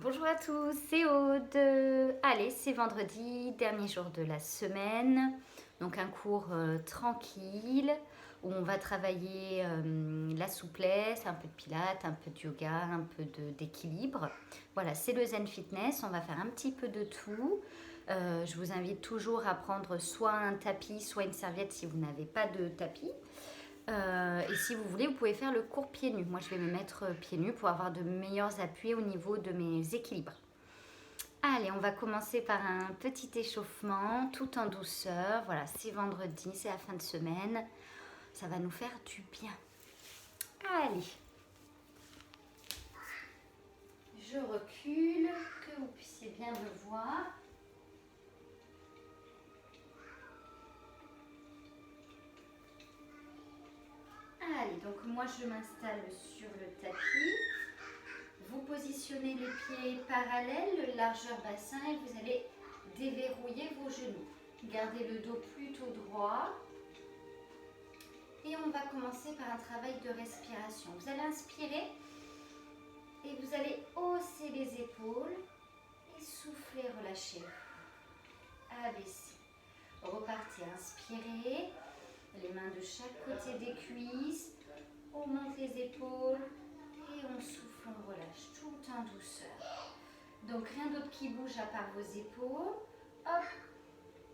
Bonjour à tous, c'est Aude. Allez, c'est vendredi, dernier jour de la semaine. Donc un cours tranquille où on va travailler la souplesse, un peu de pilates, un peu de yoga, un peu d'équilibre. Voilà, c'est le Zen Fitness, on va faire un petit peu de tout. Je vous invite toujours à prendre soit un tapis, soit une serviette si vous n'avez pas de tapis. Et si vous voulez, vous pouvez faire le cours pieds nus. Moi, je vais me mettre pieds nus pour avoir de meilleurs appuis au niveau de mes équilibres. Allez, on va commencer par un petit échauffement, tout en douceur. Voilà, c'est vendredi, c'est la fin de semaine. Ça va nous faire du bien. Allez. Je recule, que vous puissiez bien me voir. Allez, donc moi je m'installe sur le tapis. Vous positionnez les pieds parallèles, largeur bassin, et vous allez déverrouiller vos genoux. Gardez le dos plutôt droit. Et on va commencer par un travail de respiration. Vous allez inspirer et vous allez hausser les épaules et souffler, relâcher. Abaissez. Repartez, inspirez. Les mains de chaque côté des cuisses. On monte les épaules et on souffle, on relâche tout en douceur. Donc rien d'autre qui bouge à part vos épaules. Hop,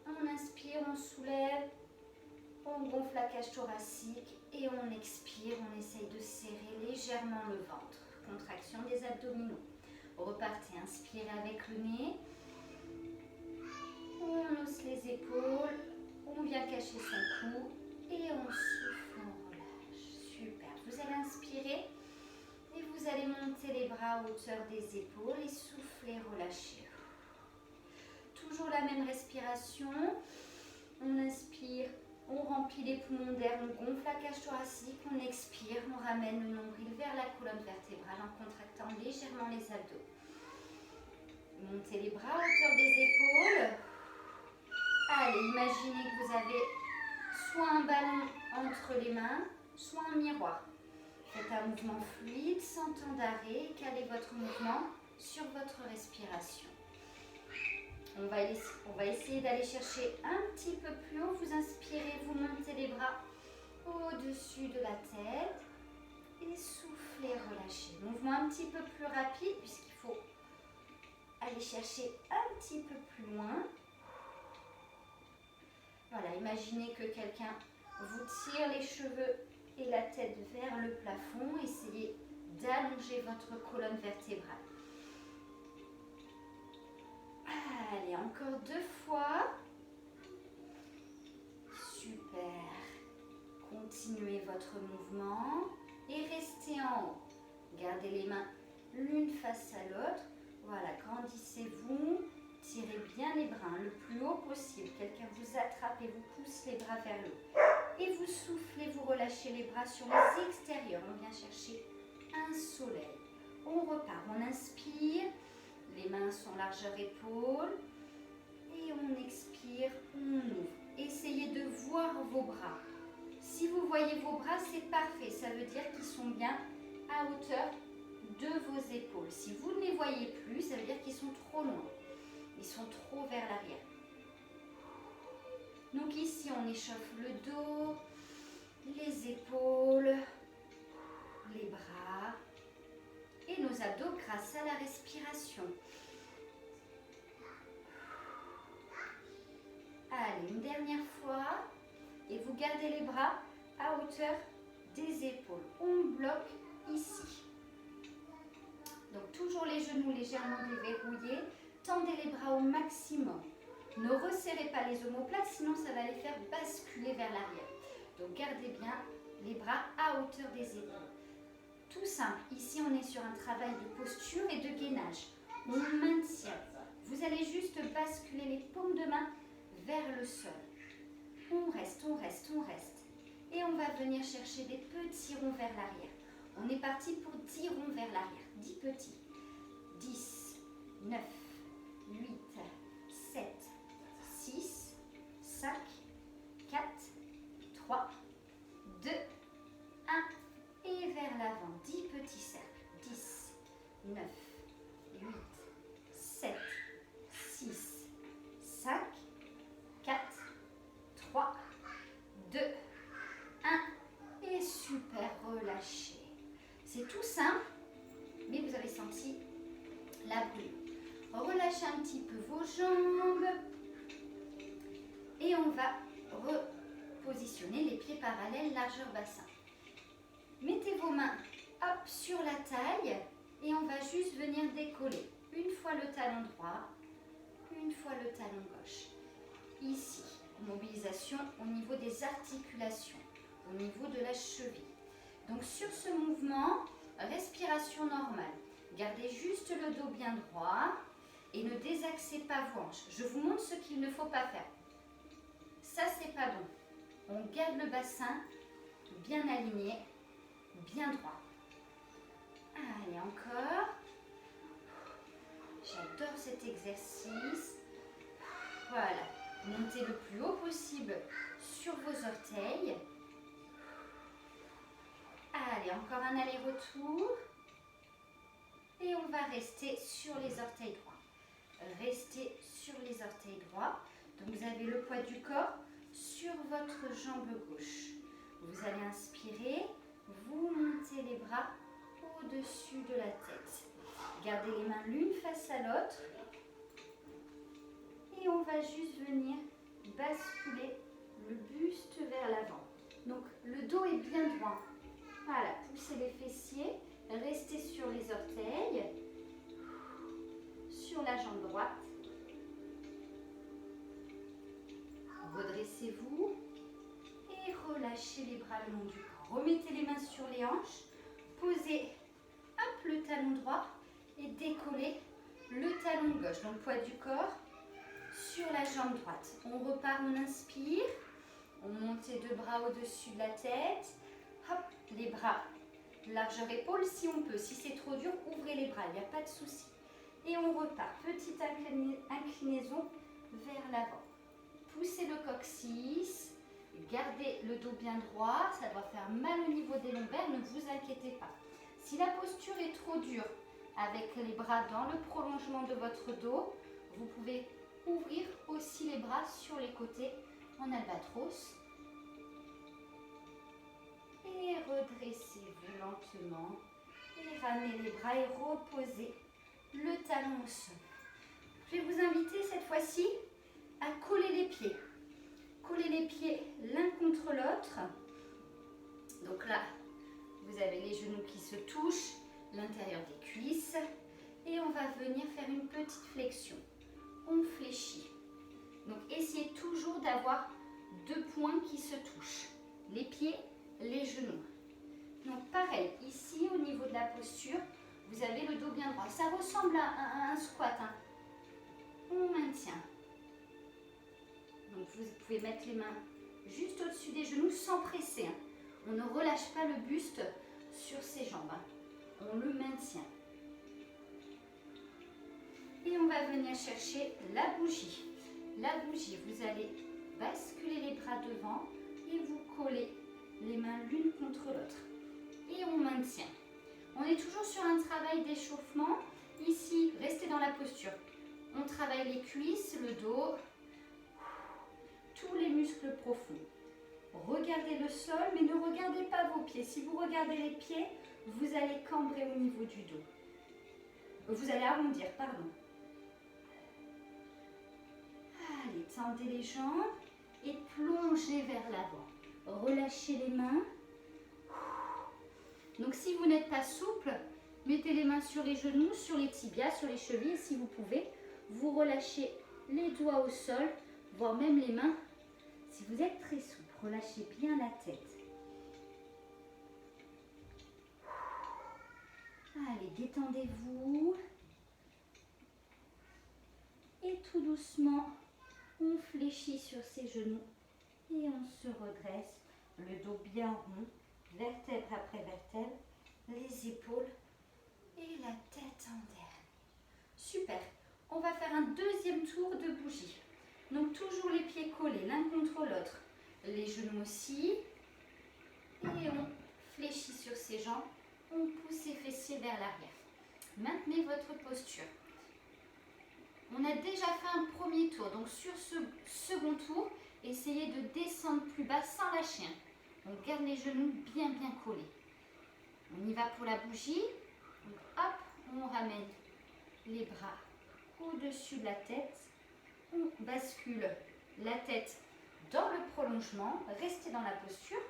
on inspire, on soulève, on gonfle la cage thoracique et on expire, on essaye de serrer légèrement le ventre. Contraction des abdominaux. Repartez, inspirez avec le nez. On hausse les épaules, on vient cacher son cou et on souffle, on relâche. Super. Vous allez inspirer et vous allez monter les bras à hauteur des épaules et souffler, relâcher. Toujours la même respiration. On inspire, on remplit les poumons d'air, on gonfle la cage thoracique, on expire, on ramène le nombril vers la colonne vertébrale en contractant légèrement les abdos. Montez les bras à hauteur des épaules. Allez, imaginez que vous avez soit un ballon entre les mains, soit un miroir. Faites un mouvement fluide, sans temps d'arrêt, calez votre mouvement sur votre respiration. On va essayer d'aller chercher un petit peu plus haut. Vous inspirez, vous montez les bras au-dessus de la tête et soufflez, relâchez. Mouvement un petit peu plus rapide puisqu'il faut aller chercher un petit peu plus loin. Voilà, imaginez que quelqu'un vous tire les cheveux et la tête vers le plafond. Essayez d'allonger votre colonne vertébrale. Allez, encore 2 fois. Super. Continuez votre mouvement et restez en haut. Gardez les mains l'une face à l'autre. Voilà, grandissez-vous. Tirez bien les bras le plus haut possible. Quelqu'un vous attrape et vous pousse les bras vers le haut. Et vous soufflez, vous relâchez les bras sur les extérieurs. On vient chercher un soleil. On repart, on inspire. Les mains sont largeur épaule. Et on expire, on ouvre. Essayez de voir vos bras. Si vous voyez vos bras, c'est parfait. Ça veut dire qu'ils sont bien à hauteur de vos épaules. Si vous ne les voyez plus, ça veut dire qu'ils sont trop loin. Ils sont trop vers l'arrière. Donc ici, on échauffe le dos, les épaules, les bras et nos abdos grâce à la respiration. Allez, une dernière fois. Et vous gardez les bras à hauteur des épaules. On bloque ici. Donc toujours les genoux légèrement déverrouillés. Tendez les bras au maximum. Ne resserrez pas les omoplates, sinon ça va les faire basculer vers l'arrière. Donc gardez bien les bras à hauteur des épaules. Tout simple. Ici, on est sur un travail de posture et de gainage. On maintient. Vous allez juste basculer les paumes de main vers le sol. On reste, on reste, on reste. Et on va venir chercher des petits ronds vers l'arrière. On est parti pour 10 ronds vers l'arrière. 10 petits. 10, 9, 8, 7, 6, 5, 4, 3, 2, 1. Et vers l'avant. 10 petits cercles. 10, 9, 8, mais vous avez senti la brûlure. Relâchez un petit peu vos jambes et on va repositionner les pieds parallèles, largeur bassin. Mettez vos mains sur la taille et on va juste venir décoller. Une fois le talon droit, une fois le talon gauche. Ici, mobilisation au niveau des articulations, au niveau de la cheville. Donc sur ce mouvement, respiration normale. Gardez juste le dos bien droit et ne désaxez pas vos hanches. Je vous montre ce qu'il ne faut pas faire. Ça, c'est pas bon. On garde le bassin bien aligné, bien droit. Allez, encore. J'adore cet exercice. Voilà. Montez le plus haut possible sur vos orteils. Allez, encore un aller-retour. Et on va rester sur les orteils droits. Restez sur les orteils droits. Donc vous avez le poids du corps sur votre jambe gauche. Vous allez inspirer, vous montez les bras au-dessus de la tête. Gardez les mains l'une face à l'autre. Et on va juste venir basculer le buste vers l'avant. Donc le dos est bien droit. Voilà, poussez les fessiers, restez sur les orteils, sur la jambe droite. Redressez-vous et relâchez les bras le long du corps. Remettez les mains sur les hanches, posez le talon droit et décollez le talon gauche. Donc poids du corps sur la jambe droite. On repart, on inspire, on monte les deux bras au-dessus de la tête. Hop, les bras, largeur épaule si on peut. Si c'est trop dur, ouvrez les bras, il n'y a pas de souci. Et on repart, petite inclinaison vers l'avant. Poussez le coccyx, gardez le dos bien droit, ça doit faire mal au niveau des lombaires, ne vous inquiétez pas. Si la posture est trop dure, avec les bras dans le prolongement de votre dos, vous pouvez ouvrir aussi les bras sur les côtés en albatros. Et redressez-vous lentement. Et ramenez les bras et reposez le talon au sol. Je vais vous inviter cette fois-ci à coller les pieds. Coller les pieds l'un contre l'autre. Donc là, vous avez les genoux qui se touchent, l'intérieur des cuisses. Et on va venir faire une petite flexion. On fléchit. Donc essayez toujours d'avoir deux points qui se touchent. Les pieds, les genoux. Donc pareil, ici au niveau de la posture, vous avez le dos bien droit. Ça ressemble à un squat. Hein. On maintient. Donc vous pouvez mettre les mains juste au-dessus des genoux sans presser. Hein. On ne relâche pas le buste sur ses jambes. Hein. On le maintient. Et on va venir chercher la bougie. La bougie, vous allez basculer les bras devant et vous collez les mains l'une contre l'autre. Et on maintient. On est toujours sur un travail d'échauffement. Ici, restez dans la posture. On travaille les cuisses, le dos, tous les muscles profonds. Regardez le sol, mais ne regardez pas vos pieds. Si vous regardez les pieds, vous allez cambrer au niveau du dos. Vous allez arrondir, pardon. Allez, tendez les jambes et plongez vers l'avant. Relâchez les mains. Donc si vous n'êtes pas souple, mettez les mains sur les genoux, sur les tibias, sur les chevilles si vous pouvez. Vous relâchez les doigts au sol, voire même les mains. Si vous êtes très souple, relâchez bien la tête. Allez, détendez-vous. Et tout doucement, on fléchit sur ses genoux et on se redresse, le dos bien rond, vertèbre après vertèbre, les épaules et la tête en dernier. Super. On va faire un deuxième tour de bougie. Donc toujours les pieds collés l'un contre l'autre, les genoux aussi. Et on fléchit sur ses jambes, on pousse ses fessiers vers l'arrière. Maintenez votre posture. On a déjà fait un premier tour, donc sur ce second tour, essayez de descendre plus bas sans lâcher. On garde les genoux bien collés. On y va pour la bougie. Donc hop, ramène les bras au-dessus de la tête. On bascule la tête dans le prolongement. Restez dans la posture.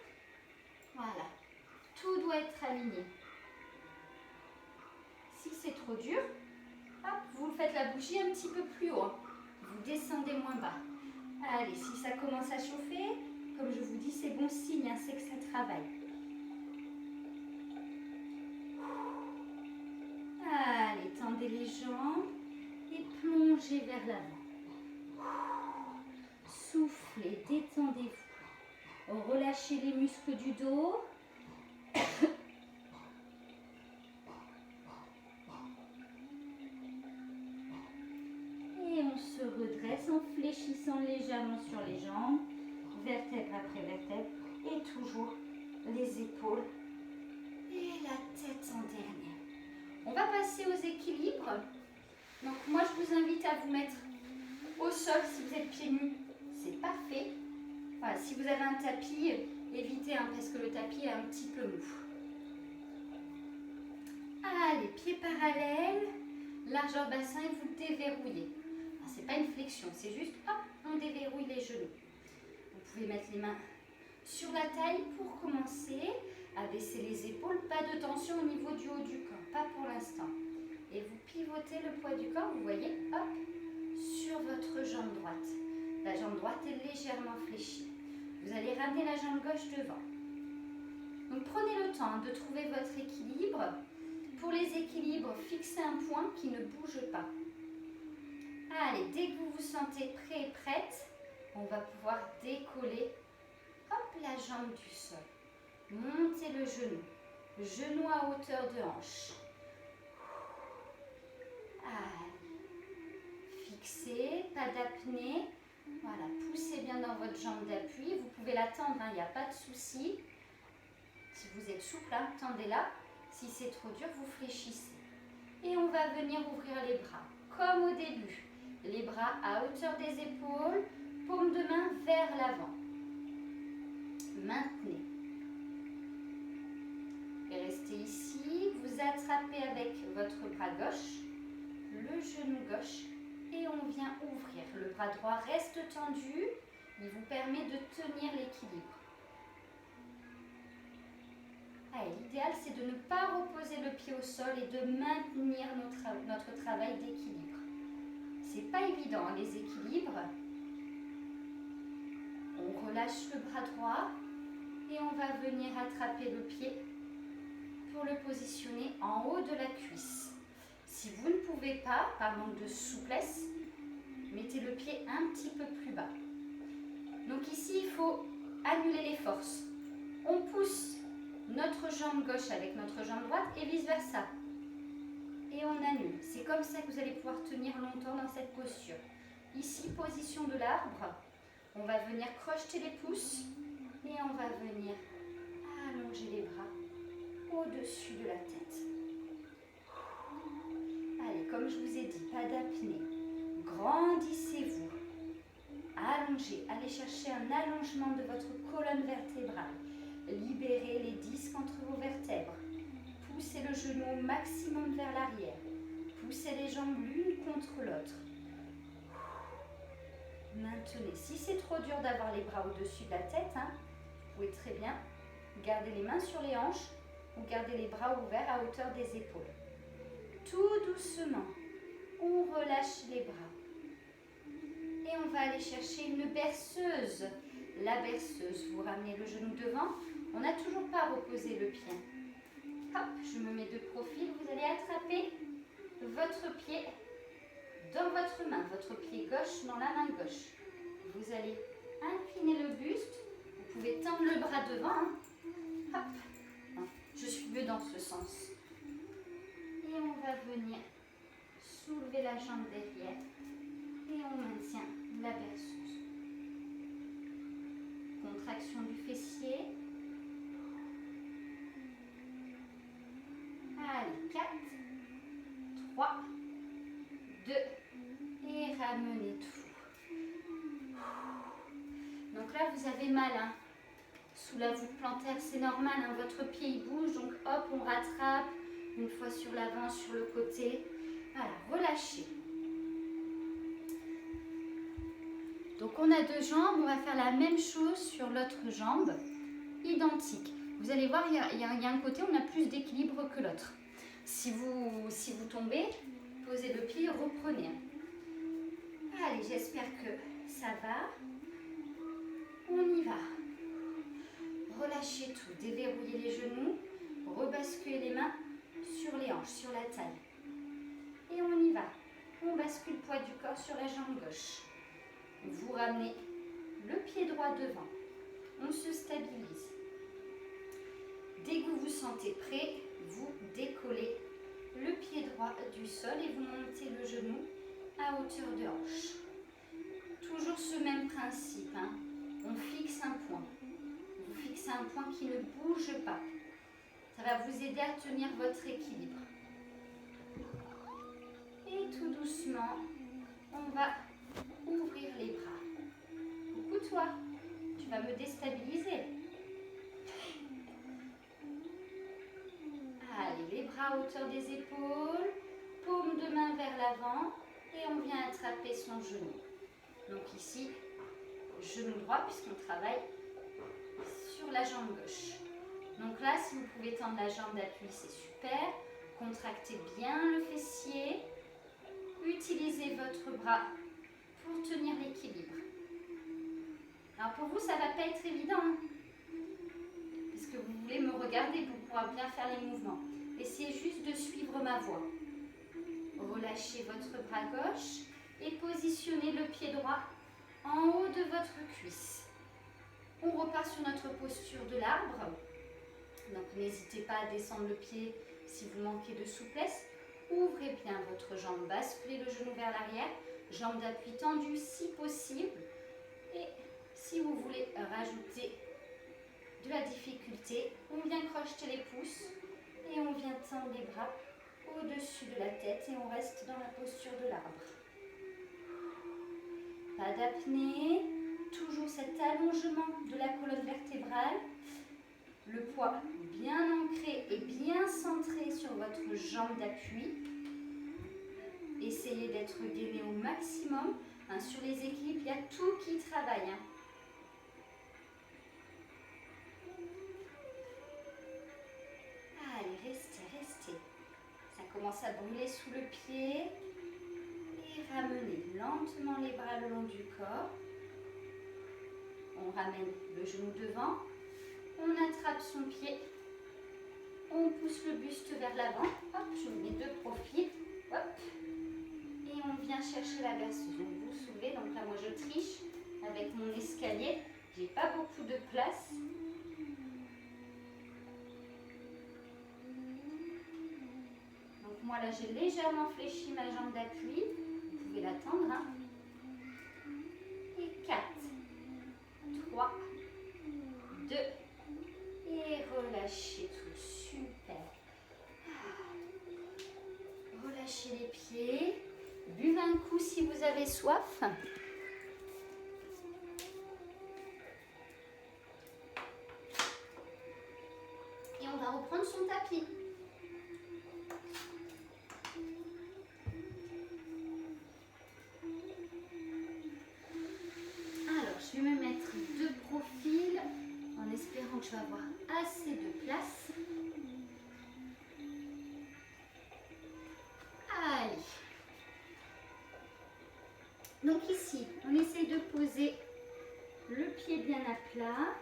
Voilà. Tout doit être aligné. Si c'est trop dur, hop, vous faites la bougie un petit peu plus haut. Vous descendez moins bas. Allez, si ça commence à chauffer, comme je vous dis, c'est bon signe, hein, c'est que ça travaille. Allez, tendez les jambes et plongez vers l'avant. Soufflez, détendez-vous. Relâchez les muscles du dos. Et on se redresse en fléchissant légèrement sur les jambes, vertèbre après vertèbre, et toujours les épaules et la tête en dernier. On va passer aux équilibres. Donc moi je vous invite à vous mettre au sol si vous êtes pieds nus, c'est parfait. Voilà, si vous avez un tapis, évitez parce que le tapis est un petit peu mou. Allez, pieds parallèles, largeur bassin et vous déverrouillez. Ce n'est pas une flexion, c'est juste hop, on déverrouille les genoux. Vous pouvez mettre les mains sur la taille pour commencer à baisser les épaules. Pas de tension au niveau du haut du corps, pas pour l'instant. Et vous pivotez le poids du corps, vous voyez, hop, sur votre jambe droite. La jambe droite est légèrement fléchie. Vous allez ramener la jambe gauche devant. Donc prenez le temps de trouver votre équilibre. Pour les équilibres, fixez un point qui ne bouge pas. Allez, dès que vous vous sentez prêt et prête, on va pouvoir décoller hop, la jambe du sol. Montez le genou à hauteur de hanche. Allez, fixez, pas d'apnée. Voilà, poussez bien dans votre jambe d'appui. Vous pouvez la tendre, il n'y a pas de souci. Si vous êtes souple, tendez-la. Si c'est trop dur, vous fléchissez. Et on va venir ouvrir les bras, comme au début. Les bras à hauteur des épaules, paume de main vers l'avant. Maintenez. Et restez ici. Vous attrapez avec votre bras gauche, le genou gauche, et on vient ouvrir. Le bras droit reste tendu. Il vous permet de tenir l'équilibre. L'idéal, c'est de ne pas reposer le pied au sol et de maintenir notre travail d'équilibre. C'est pas évident, les équilibres. On relâche le bras droit et on va venir attraper le pied pour le positionner en haut de la cuisse. Si vous ne pouvez pas, par manque de souplesse, mettez le pied un petit peu plus bas. Donc ici, il faut annuler les forces. On pousse notre jambe gauche avec notre jambe droite et vice versa. Et on annule. C'est comme ça que vous allez pouvoir tenir longtemps dans cette posture. Ici, position de l'arbre. On va venir crocheter les pouces et on va venir allonger les bras au-dessus de la tête. Allez, comme je vous ai dit, pas d'apnée. Grandissez-vous. Allongez. Allez chercher un allongement de votre colonne vertébrale. Libérez les disques entre vos vertèbres. Poussez le genou au maximum vers l'arrière. Poussez les jambes l'une contre l'autre. Maintenez. Si c'est trop dur d'avoir les bras au-dessus de la tête, vous pouvez très bien garder les mains sur les hanches ou garder les bras ouverts à hauteur des épaules. Tout doucement, on relâche les bras. Et on va aller chercher une berceuse. La berceuse, vous ramenez le genou devant. On n'a toujours pas reposé le pied. Hop, je me mets de profil. Vous allez attraper votre pied dans votre main, votre pied gauche dans la main gauche. Vous allez incliner le buste. Vous pouvez tendre le bras devant. Hop, je suis mieux dans ce sens. Et on va venir soulever la jambe derrière. Et on maintient la berceuse. Contraction du fessier. Allez, 4, 3, 2, et ramenez tout. Donc là, vous avez mal sous la voûte plantaire, c'est normal, votre pied il bouge, donc hop, on rattrape Une fois sur l'avant, sur le côté. Voilà, relâchez. Donc on a deux jambes, on va faire la même chose sur l'autre jambe, identique. Vous allez voir, il y a un côté, on a plus d'équilibre que l'autre. Si vous tombez, posez le pied, reprenez. Allez, j'espère que ça va. On y va. Relâchez tout, déverrouillez les genoux, rebasculez les mains sur les hanches, sur la taille. Et on y va. On bascule le poids du corps sur la jambe gauche. Vous ramenez le pied droit devant. On se stabilise. Dès que vous vous sentez prêt, vous décollez le pied droit du sol et vous montez le genou à hauteur de hanche. Toujours ce même principe. On fixe un point. Vous fixez un point qui ne bouge pas. Ça va vous aider à tenir votre équilibre. Et tout doucement, on va ouvrir les bras. Coucou toi, tu vas me déstabiliser. Allez, les bras à hauteur des épaules, paume de main vers l'avant et on vient attraper son genou. Donc ici, genou droit puisqu'on travaille sur la jambe gauche. Donc là, si vous pouvez tendre la jambe d'appui, c'est super. Contractez bien le fessier. Utilisez votre bras pour tenir l'équilibre. Alors pour vous, ça ne va pas être évident, parce que vous voulez me regarder pour pouvoir bien faire les mouvements. Essayez juste de suivre ma voie. Relâchez votre bras gauche et positionnez le pied droit en haut de votre cuisse. On repart sur notre posture de l'arbre. Donc n'hésitez pas à descendre le pied si vous manquez de souplesse. Ouvrez bien votre jambe, basculez le genou vers l'arrière, jambe d'appui tendue si possible. Et si vous voulez rajouter de la difficulté, on vient crocheter les pouces et on vient tendre les bras au-dessus de la tête et on reste dans la posture de l'arbre. Pas d'apnée, toujours cet allongement de la colonne vertébrale, le poids bien ancré et bien centré sur votre jambe d'appui. Essayez d'être gainé au maximum. Sur les équilibres, il y a tout qui travaille. Allez, restez. Ça commence à brûler sous le pied. Et ramenez lentement les bras le long du corps. On ramène le genou devant. On attrape son pied. On pousse le buste vers l'avant. Hop, je vous mets de profil. Hop. Et on vient chercher la berceuse. Donc vous soulevez. Donc là, moi, je triche avec mon escalier. J'ai pas beaucoup de place. Donc moi, là, j'ai légèrement fléchi ma jambe d'appui. Vous pouvez l'attendre. Et 4, 3, 2, et relâchez tout. Super. Relâchez les pieds. Buvez un coup si vous avez soif. Et on va reprendre son tapis. Alors, je vais me mettre de profil en espérant que je vais avoir assez de place. Allez. Donc ici, on essaye de poser le pied bien à plat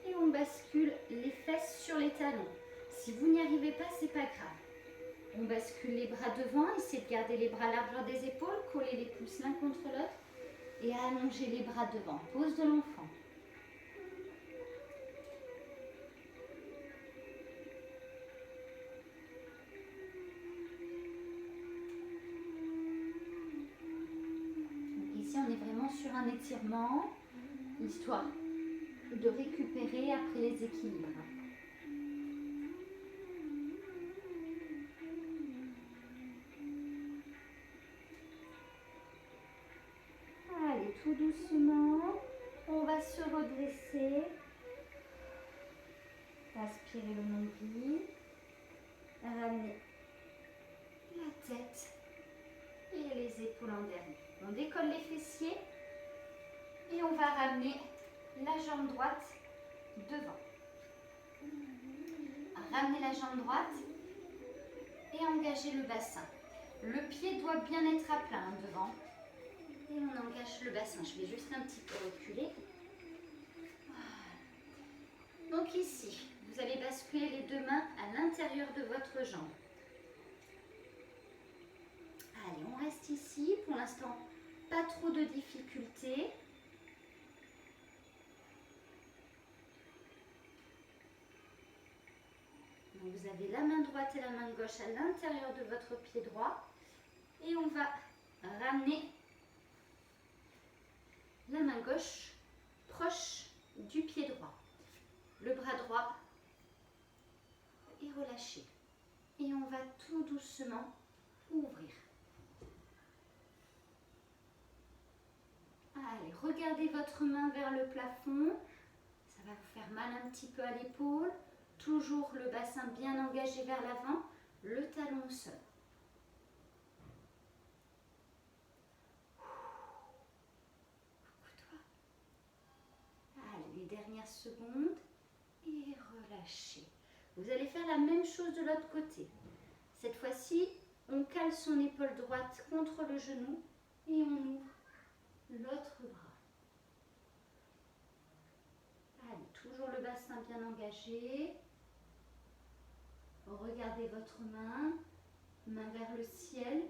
et on bascule les fesses sur les talons. Si vous n'y arrivez pas, c'est pas grave. On bascule les bras devant, essayez de garder les bras à largeur des épaules, coller les pouces l'un contre l'autre et allonger les bras devant. Pose de l'enfant. On est vraiment sur un étirement, histoire de récupérer après les équilibres. Allez, tout doucement, on va se redresser. Aspirez le nombril. Ramenez la tête et les épaules en dernier. On décolle les fessiers et on va ramener la jambe droite devant. Ramenez la jambe droite et engagez le bassin. Le pied doit bien être à plat devant. Et on engage le bassin. Je vais juste un petit peu reculer. Voilà. Donc ici, vous allez basculer les deux mains à l'intérieur de votre jambe. Allez, on reste ici. Pour l'instant, pas trop de difficultés. Donc vous avez la main droite et la main gauche à l'intérieur de votre pied droit. Et on va ramener la main gauche proche du pied droit. Le bras droit est relâché. Et on va tout doucement ouvrir. Allez, regardez votre main vers le plafond. Ça va vous faire mal un petit peu à l'épaule. Toujours le bassin bien engagé vers l'avant, le talon au sol. Allez, les dernières secondes. Et relâchez. Vous allez faire la même chose de l'autre côté. Cette fois-ci, on cale son épaule droite contre le genou et on ouvre l'autre bras. Allez, toujours le bassin bien engagé. Regardez votre main, main vers le ciel.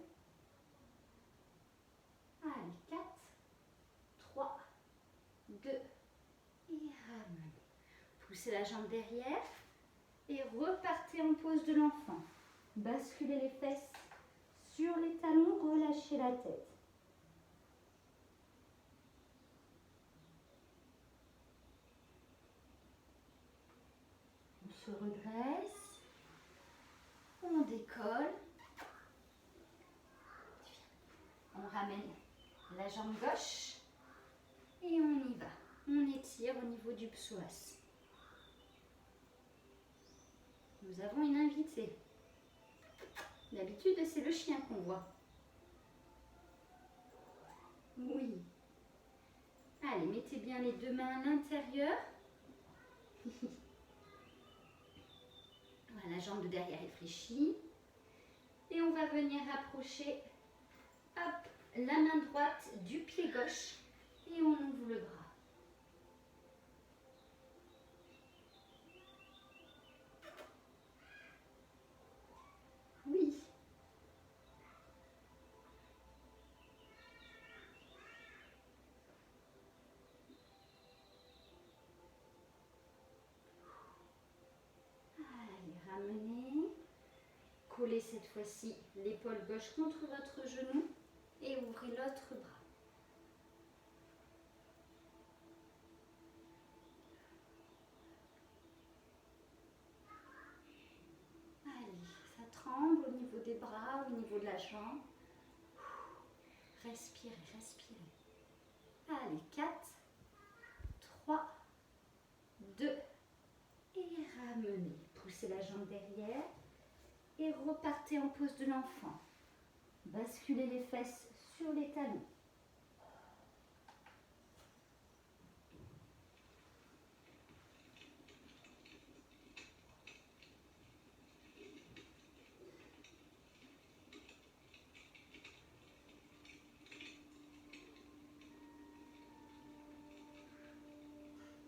Allez, 4, 3, 2 et ramenez. Poussez la jambe derrière et repartez en pose de l'enfant. Basculez les fesses sur les talons, relâchez la tête. On se redresse, on décolle, on ramène la jambe gauche et on y va. On étire au niveau du psoas. Nous avons une invitée. D'habitude, c'est le chien qu'on voit. Oui. Allez, mettez bien les deux mains à l'intérieur. Voilà, la jambe de derrière est fléchie. Et on va venir rapprocher, hop, la main droite du pied gauche. Et on ouvre le bras. Oui. Allez, ramenez. Collez cette fois-ci l'épaule gauche contre votre genou et ouvrez l'autre bras. Allez, ça tremble au niveau des bras, au niveau de la jambe. Respirez, respirez. Allez, 4, 3, 2 et ramenez. Poussez la jambe derrière et repartez en pose de l'enfant. Basculez les fesses sur les talons.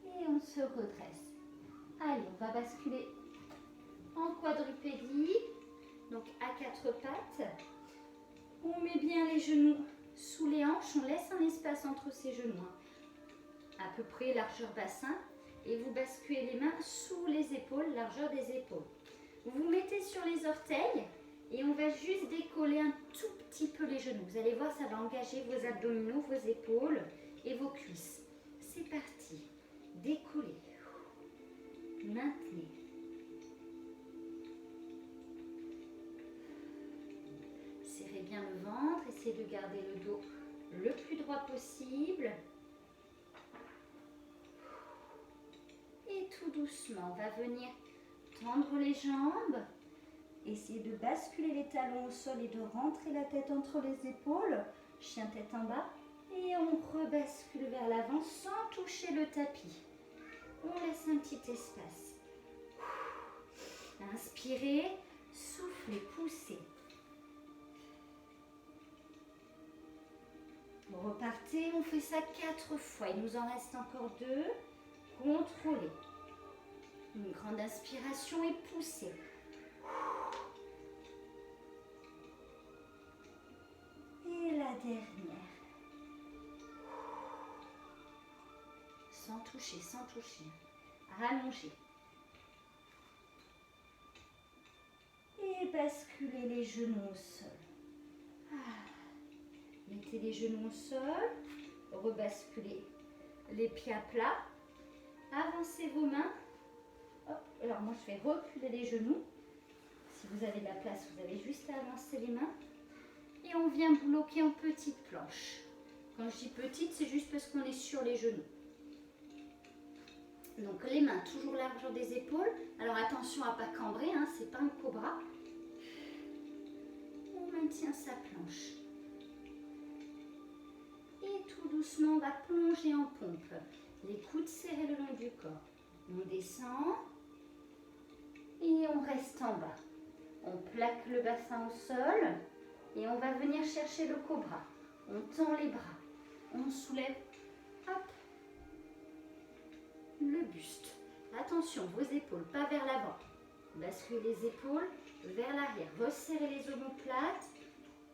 Et on se redresse. Allez, on va basculer en quadrupédie, donc à quatre pattes. On met bien les genoux sous les hanches, on laisse un espace entre ces genoux, à peu près largeur bassin, et vous basculez les mains sous les épaules, largeur des épaules. Vous vous mettez sur les orteils et on va juste décoller un tout petit peu les genoux. Vous allez voir, ça va engager vos abdominaux, vos épaules et vos cuisses. C'est parti. Décollez. Maintenez. Serrez bien le ventre, essayez de garder le dos le plus droit possible. Et tout doucement, on va venir tendre les jambes, Essayez de basculer les talons au sol et de rentrer la tête entre les épaules. Chien tête en bas. Et on rebascule vers l'avant sans toucher le tapis. On laisse un petit espace. Inspirez, soufflez, poussez. Repartez, on fait ça 4 fois. Il nous en reste encore 2. Contrôlez. Une grande inspiration et poussez. Et la dernière. Sans toucher, sans toucher. Rallongez. Et basculez les genoux au sol. Mettez les genoux au sol. Rebasculez les pieds à plat. Avancez vos mains. Hop. Alors moi je fais reculer les genoux. Si vous avez de la place, vous avez juste à avancer les mains. Et on vient bloquer en petite planche. Quand je dis petite, c'est juste parce qu'on est sur les genoux. Donc les mains toujours largeur des épaules. Alors attention à ne pas cambrer, hein, c'est pas un cobra. On maintient sa planche. Et tout doucement, on va plonger en pompe. Les coudes serrés le long du corps. On descend et on reste en bas. On plaque le bassin au sol et on va venir chercher le cobra. On tend les bras, on soulève, hop, le buste. Attention, vos épaules, pas vers l'avant. Basculez les épaules vers l'arrière. Resserrez les omoplates.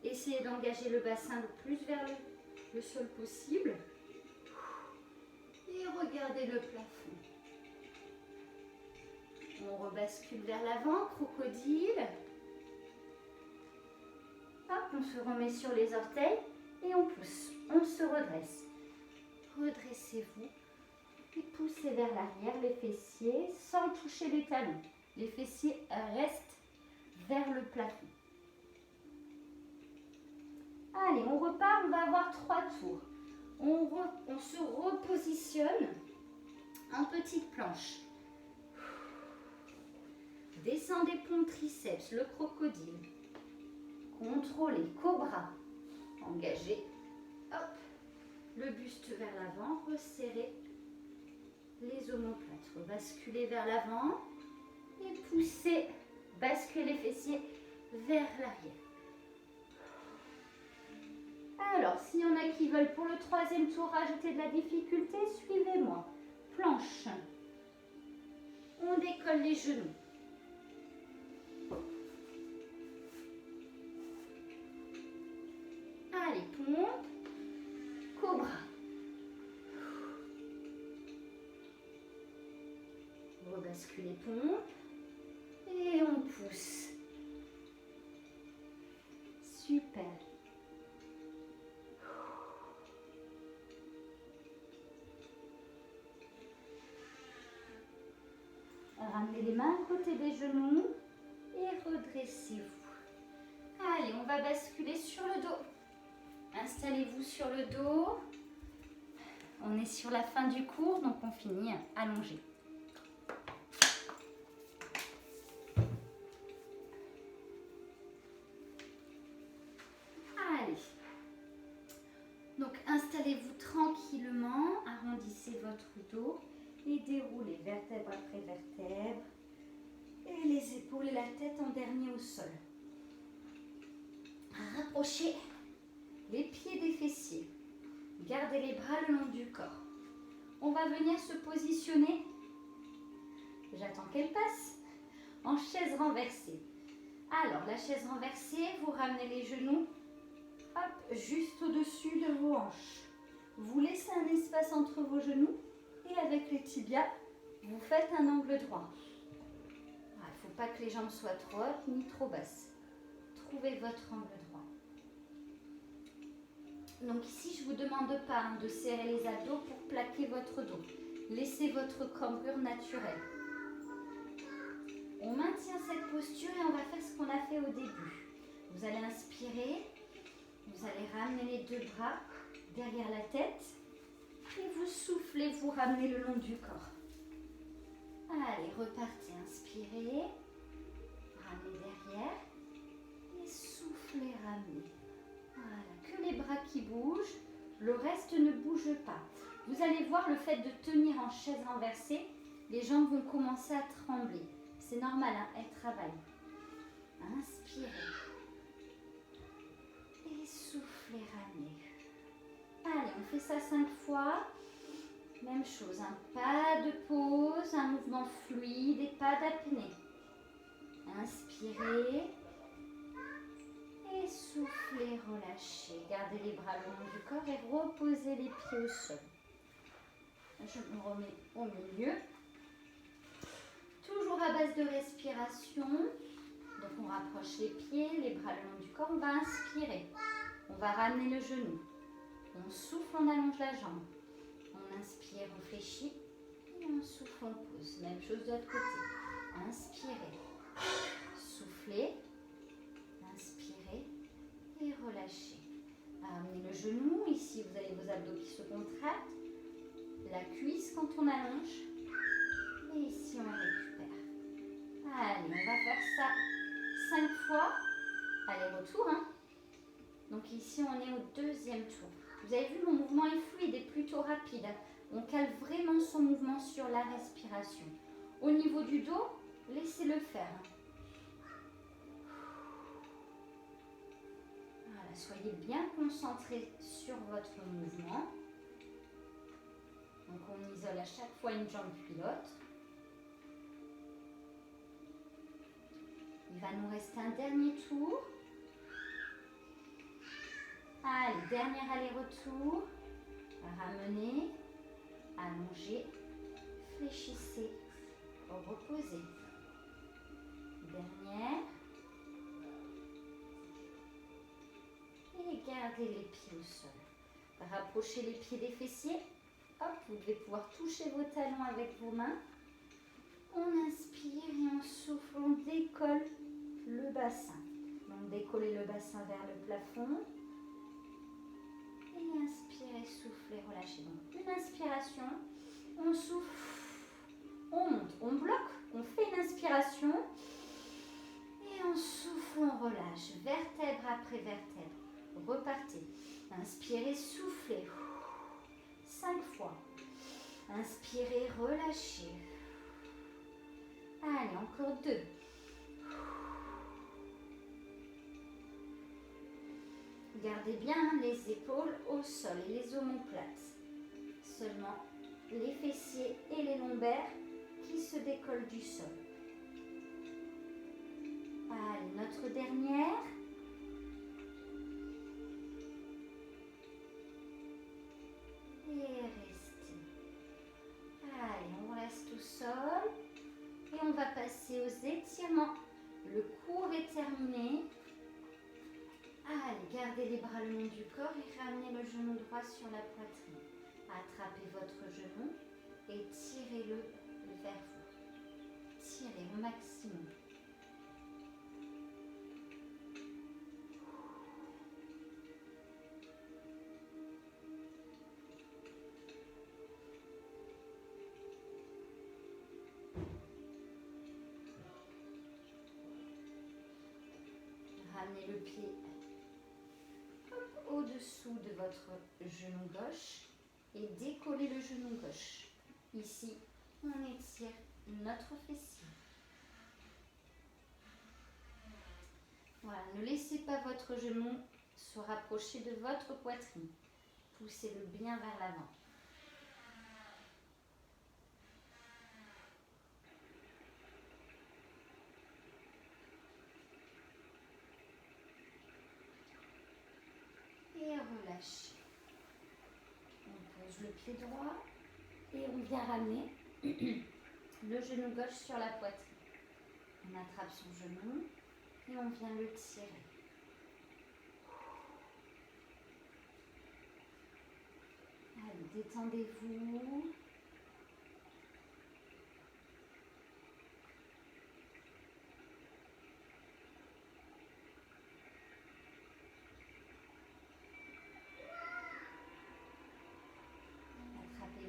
Essayez d'engager le bassin le plus vers le sol possible. Et regardez le plafond. On rebascule vers l'avant, crocodile. Hop, on se remet sur les orteils et on pousse. On se redresse. Redressez-vous et poussez vers l'arrière les fessiers sans toucher les talons. Les fessiers restent vers le plafond. Allez, on repart, on va avoir 3 tours. On se repositionne en petite planche. Descendez pompe triceps, le crocodile. Contrôlez, cobra. Engagez. Hop. Le buste vers l'avant, resserrez les omoplates. Basculez vers l'avant et poussez. Basculez les fessiers vers l'arrière. Alors, s'il y en a qui veulent pour le 3e tour rajouter de la difficulté, suivez-moi. Planche. On décolle les genoux. Allez, pompe. Cobra. Rebasculez pompe. Et on pousse. Super. Ramenez les mains à côté des genoux et redressez-vous. Allez, on va basculer sur le dos. Installez-vous sur le dos. On est sur la fin du cours, donc on finit allongé. Allez. Donc installez-vous tranquillement, arrondissez votre dos et déroulez vertèbre après vertèbre. Et les épaules et la tête en dernier au sol. Rapprochez les pieds des fessiers. Gardez les bras le long du corps. On va venir se positionner, j'attends qu'elle passe, en chaise renversée. Alors, la chaise renversée, vous ramenez les genoux hop, juste au-dessus de vos hanches. Vous laissez un espace entre vos genoux et avec les tibias, vous faites un angle droit. Il ne faut pas que les jambes soient trop hautes ni trop basses. Trouvez votre angle droit. Donc ici, je ne vous demande pas de serrer les abdos pour plaquer votre dos. Laissez votre cambrure naturelle. On maintient cette posture et on va faire ce qu'on a fait au début. Vous allez inspirer, vous allez ramener les 2 bras derrière la tête et vous soufflez, vous ramenez le long du corps. Allez, repartez, inspirez, Ramenez derrière. Et soufflez, ramenez. Voilà, que les bras qui bougent. Le reste ne bouge pas. Vous allez voir, le fait de tenir en chaise renversée, les jambes vont commencer à trembler. C'est normal, hein, elles travaillent. Inspirez. Et soufflez, ramenez. Allez, on fait ça 5 fois. Même chose, hein, pas de pause, un mouvement fluide et pas d'apnée. Inspirez. Et soufflez, relâchez. Gardez les bras le long du corps et reposez les pieds au sol. Je me remets au milieu. Toujours à base de respiration. Donc on rapproche les pieds, les bras le long du corps. On va inspirer. On va ramener le genou. On souffle, on allonge la jambe. On inspire, on fléchit. Et on souffle, on pose. Même chose de l'autre côté. Inspirez. Soufflez. Inspirez. Et relâchez. Ramenez le genou. Ici, vous avez vos abdos qui se contractent. La cuisse quand on allonge. Et ici, on récupère. Allez, on va faire ça 5 fois. Allez, retour. Hein. Donc ici, on est au deuxième tour. Vous avez vu, mon mouvement est fluide et plutôt rapide. On cale vraiment son mouvement sur la respiration. Au niveau du dos, laissez-le faire. Voilà, soyez bien concentrés sur votre mouvement. Donc on isole à chaque fois une jambe puis l'autre. Il va nous rester un dernier tour. Allez, dernier aller-retour. Ramenez, allongez, fléchissez, reposez. Dernière. Et gardez les pieds au sol. Rapprochez les pieds des fessiers. Hop, vous devez pouvoir toucher vos talons avec vos mains. On inspire et on souffle, on décolle le bassin. Donc décollez le bassin vers le plafond. Et inspirez, soufflez, relâchez. Donc une inspiration, on souffle, on monte, on bloque, on fait une inspiration. Et on souffle, on relâche, vertèbre après vertèbre. Repartez. Inspirez, soufflez. 5 fois. Inspirez, relâchez. Allez, encore 2. Gardez bien les épaules au sol et les omoplates. Seulement les fessiers et les lombaires qui se décollent du sol. Allez, notre dernière. Et restez. Allez, on reste au sol. Et on va passer aux étirements. Le cours est terminé. Allez, gardez les bras le long du corps et ramenez le genou droit sur la poitrine. Attrapez votre genou et tirez-le vers vous. Tirez au maximum. Ramenez le pied au-dessous de votre genou gauche et décollez le genou gauche. Ici, on étire notre fessier. Voilà, ne laissez pas votre genou se rapprocher de votre poitrine. Poussez-le bien vers l'avant. Et relâchez. On pose le pied droit et on vient ramener le genou gauche sur la poitrine. On attrape son genou et on vient le tirer. Allez, détendez-vous.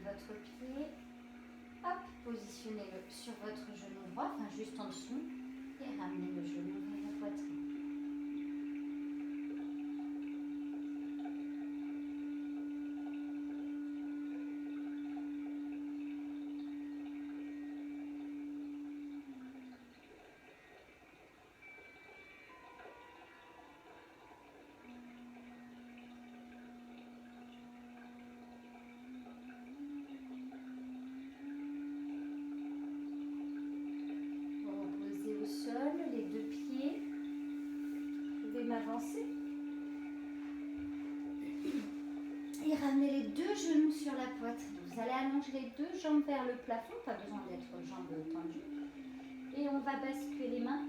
Votre pied, hop, positionnez-le sur votre genou droit, enfin juste en dessous, Et ramenez le genou vers la poitrine. Reposez au sol, les deux pieds. Vous pouvez m'avancer. Et ramenez les deux genoux sur la poitrine. Vous allez allonger les deux jambes vers le plafond, pas besoin d'être jambes tendues. Et on va basculer les mains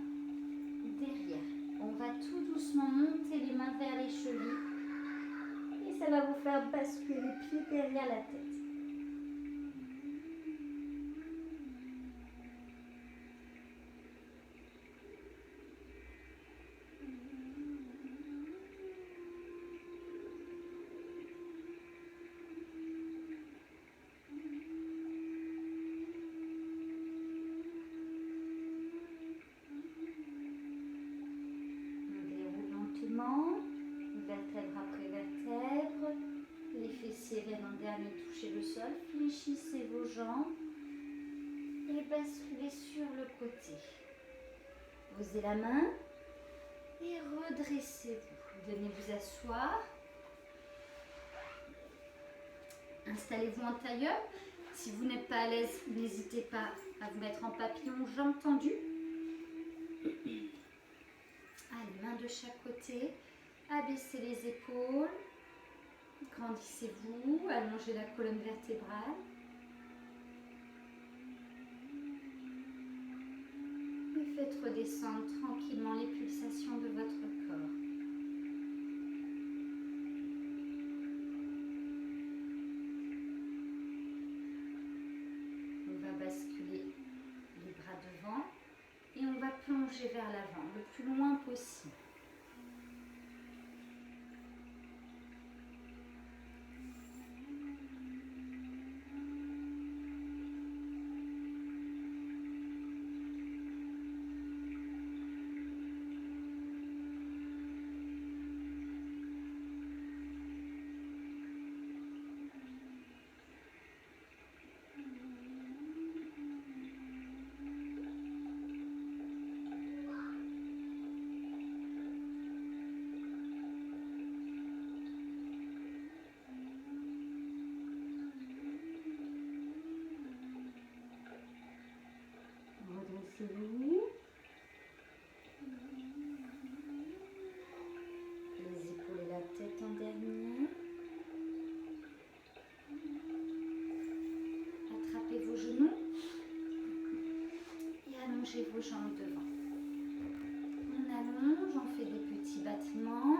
derrière. On va tout doucement monter les mains vers les chevilles. Et ça va vous faire basculer les pieds derrière la tête. Vertèbre après vertèbre, les fessiers viennent en dernier toucher le sol, fléchissez vos jambes et basculez sur le côté. Posez la main et redressez-vous. Venez vous asseoir. Installez-vous en tailleur. Si vous n'êtes pas à l'aise, n'hésitez pas à vous mettre en papillon, jambes tendues. Allez, main de chaque côté. Abaissez les épaules, grandissez-vous, allongez la colonne vertébrale. Et faites redescendre tranquillement les pulsations de votre corps. On va basculer les bras devant et on va plonger vers l'avant le plus loin possible. Redressez-vous. Les épaules et la tête en dernier. Attrapez vos genoux et allongez vos jambes devant. On allonge, on fait des petits battements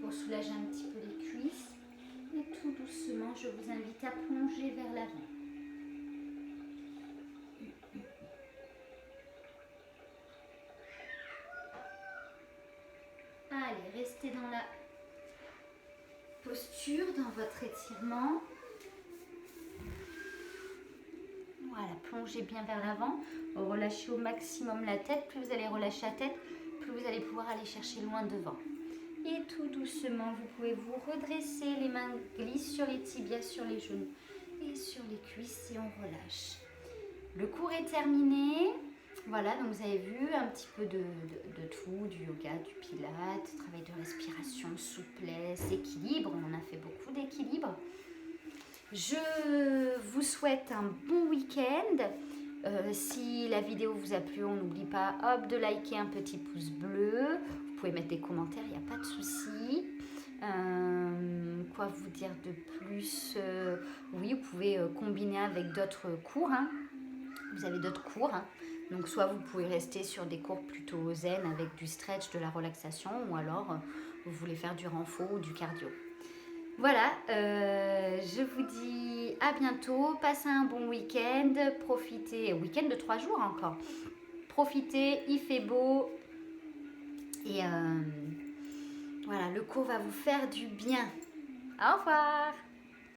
pour soulager un petit peu les cuisses. Et tout doucement, je vous invite à plonger vers l'avant. Allez, restez dans la posture, dans votre étirement. Voilà, plongez bien vers l'avant. Relâchez au maximum la tête. Plus vous allez relâcher la tête, plus vous allez pouvoir aller chercher loin devant. Et tout doucement, vous pouvez vous redresser. Les mains glissent sur les tibias, sur les genoux et sur les cuisses et on relâche. Le cours est terminé. Voilà, donc vous avez vu un petit peu de tout, du yoga, du pilates, travail de respiration, souplesse, équilibre. On en a fait beaucoup d'équilibre. Je vous souhaite un bon week-end. Si la vidéo vous a plu, on n'oublie pas de liker, un petit pouce bleu. Vous pouvez mettre des commentaires, il n'y a pas de souci. Quoi vous dire de plus? Oui, vous pouvez combiner avec d'autres cours. Vous avez d'autres cours. Donc soit vous pouvez rester sur des cours plutôt zen avec du stretch, de la relaxation, ou alors vous voulez faire du renfort ou du cardio. Voilà, je vous dis à bientôt, passez un bon week-end, profitez, week-end de 3 jours encore. Profitez, il fait beau et voilà, le cours va vous faire du bien. Au revoir.